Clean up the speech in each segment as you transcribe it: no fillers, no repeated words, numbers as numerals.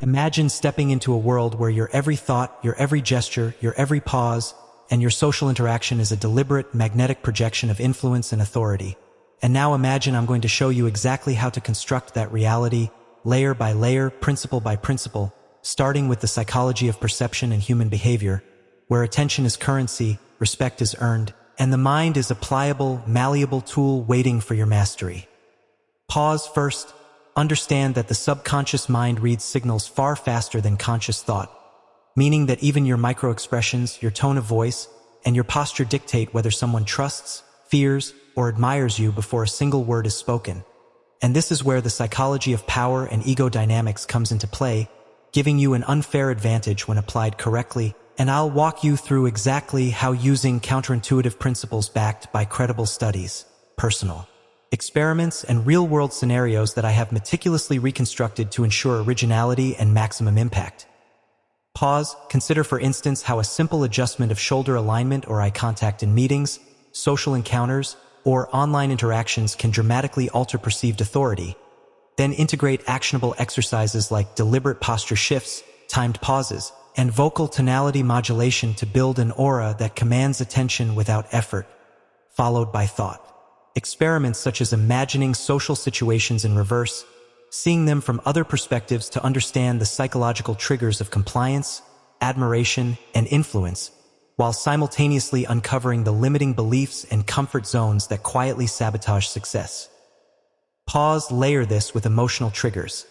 Imagine stepping into a world where your every thought, your every gesture, your every pause, and your social interaction is a deliberate, magnetic projection of influence and authority. And now imagine I'm going to show you exactly how to construct that reality, layer by layer, principle by principle, starting with the psychology of perception and human behavior, where attention is currency, respect is earned, and the mind is a pliable, malleable tool waiting for your mastery. Pause first. Understand that the subconscious mind reads signals far faster than conscious thought, meaning that even your micro-expressions, your tone of voice, and your posture dictate whether someone trusts, fears, or admires you before a single word is spoken. And this is where the psychology of power and ego dynamics comes into play, giving you an unfair advantage when applied correctly. And I'll walk you through exactly how using counterintuitive principles backed by credible studies, personal experiments, and real-world scenarios that I have meticulously reconstructed to ensure originality and maximum impact. Pause. Consider, for instance, how a simple adjustment of shoulder alignment or eye contact in meetings, social encounters, or online interactions can dramatically alter perceived authority. Then integrate actionable exercises like deliberate posture shifts, timed pauses, and vocal tonality modulation to build an aura that commands attention without effort, followed by thought. Experiments such as imagining social situations in reverse, seeing them from other perspectives to understand the psychological triggers of compliance, admiration, and influence, while simultaneously uncovering the limiting beliefs and comfort zones that quietly sabotage success. Pause. Layer this with emotional triggers.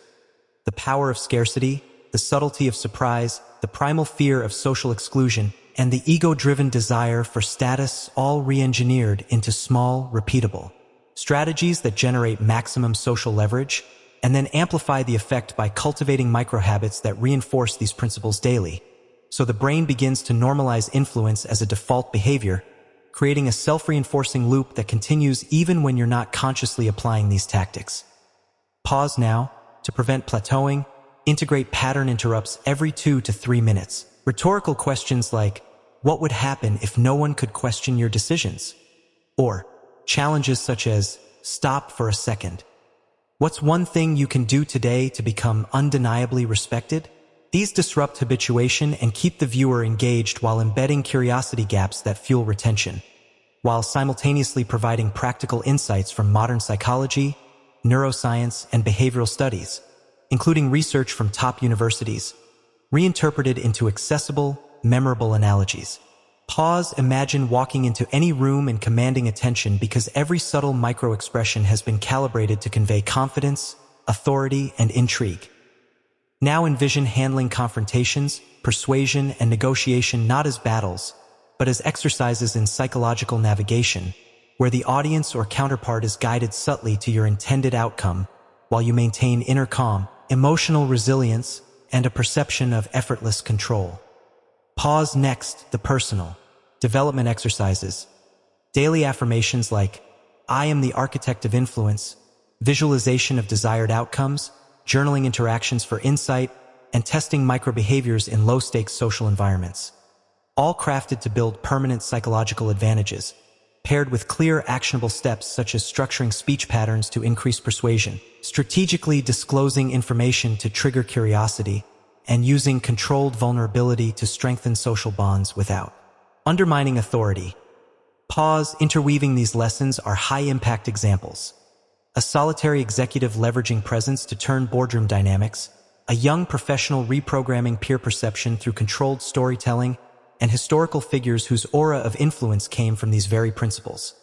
The power of scarcity, the subtlety of surprise, the primal fear of social exclusion, and the ego-driven desire for status, all re-engineered into small, repeatable strategies that generate maximum social leverage, and then amplify the effect by cultivating micro-habits that reinforce these principles daily. So the brain begins to normalize influence as a default behavior, creating a self-reinforcing loop that continues even when you're not consciously applying these tactics. Pause now. To prevent plateauing, integrate pattern interrupts every 2 to 3 minutes. Rhetorical questions like, what would happen if no one could question your decisions? Or challenges such as, stop for a second. What's one thing you can do today to become undeniably respected? These disrupt habituation and keep the viewer engaged while embedding curiosity gaps that fuel retention, while simultaneously providing practical insights from modern psychology, neuroscience, and behavioral studies, including research from top universities, reinterpreted into accessible, memorable analogies. Pause. Imagine walking into any room and commanding attention because every subtle micro-expression has been calibrated to convey confidence, authority, and intrigue. Now envision handling confrontations, persuasion, and negotiation not as battles, but as exercises in psychological navigation, where the audience or counterpart is guided subtly to your intended outcome, while you maintain inner calm, emotional resilience, and a perception of effortless control. Pause. Next, the personal development exercises. Daily affirmations like, I am the architect of influence, visualization of desired outcomes, journaling interactions for insight, and testing microbehaviors in low-stakes social environments. All crafted to build permanent psychological advantages, paired with clear, actionable steps such as structuring speech patterns to increase persuasion, strategically disclosing information to trigger curiosity, and using controlled vulnerability to strengthen social bonds without undermining authority. Pause. Interweaving these lessons are high-impact examples. A solitary executive leveraging presence to turn boardroom dynamics, a young professional reprogramming peer perception through controlled storytelling, and historical figures whose aura of influence came from these very principles.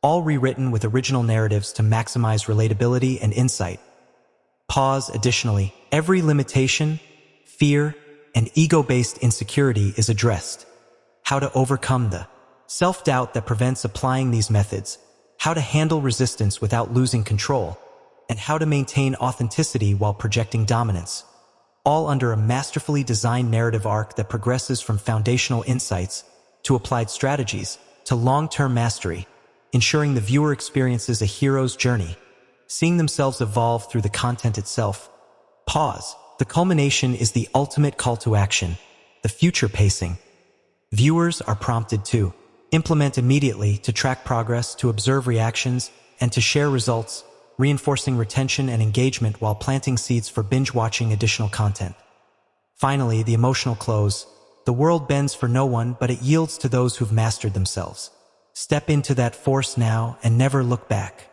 All rewritten with original narratives to maximize relatability and insight. Pause. Additionally, every limitation, fear, and ego-based insecurity is addressed. How to overcome the self-doubt that prevents applying these methods, how to handle resistance without losing control, and how to maintain authenticity while projecting dominance, all under a masterfully designed narrative arc that progresses from foundational insights to applied strategies to long-term mastery, ensuring the viewer experiences a hero's journey, seeing themselves evolve through the content itself. Pause. The culmination is the ultimate call to action, the future pacing. Viewers are prompted to implement immediately, to track progress, to observe reactions, and to share results, reinforcing retention and engagement while planting seeds for binge-watching additional content. Finally, the emotional close. The world bends for no one, but it yields to those who've mastered themselves. Step into that force now and never look back.